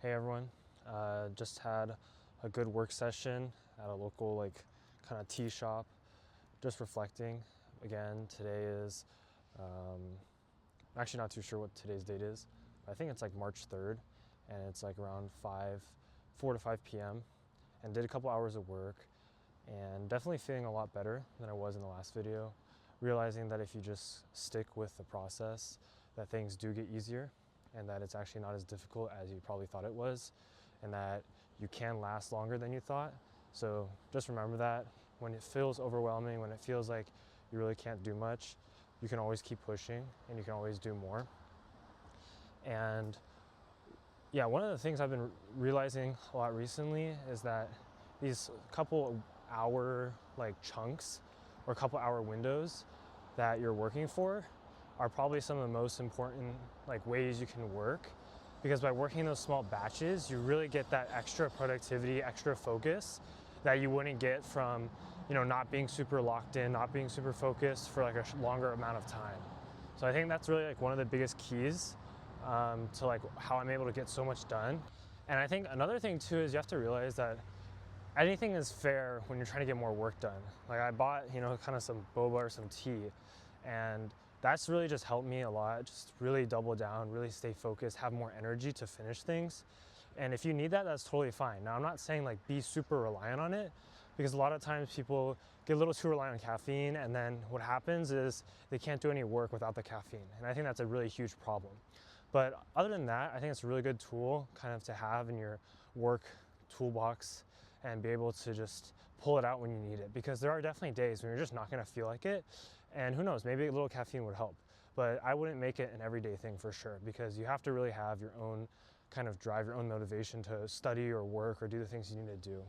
Hey everyone, just had a good work session at a local kind of tea shop. Just reflecting. Again, today is, I'm actually not too sure what today's date is. I think it's like March 3rd and it's like around 4 to 5 p.m. and did a couple hours of work and definitely feeling a lot better than I was in the last video. Realizing that if you just stick with the process, that things do get easier and that it's actually not as difficult as you probably thought it was, and that you can last longer than you thought. So just remember that when it feels overwhelming, when it feels like you really can't do much, you can always keep pushing and you can always do more. And yeah, one of the things I've been realizing a lot recently is that these couple hour chunks or a couple hour windows that you're working for are probably some of the most important ways you can work, because by working those small batches, you really get that extra productivity, extra focus that you wouldn't get from, not being super locked in, not being super focused for a longer amount of time. So I think that's really one of the biggest keys to how I'm able to get so much done. And I think another thing too is you have to realize that anything is fair when you're trying to get more work done. Like I bought, kind of some boba or some tea, and that's really just helped me a lot. Just really double down, really stay focused, have more energy to finish things. And if you need that, that's totally fine. Now, I'm not saying be super reliant on it, because a lot of times people get a little too reliant on caffeine, and then what happens is they can't do any work without the caffeine. And I think that's a really huge problem. But other than that, I think it's a really good tool kind of to have in your work toolbox and be able to just pull it out when you need it, because there are definitely days when you're just not going to feel like it, and who knows, maybe a little caffeine would help. But I wouldn't make it an everyday thing for sure, because you have to really have your own kind of drive, your own motivation to study or work or do the things you need to do.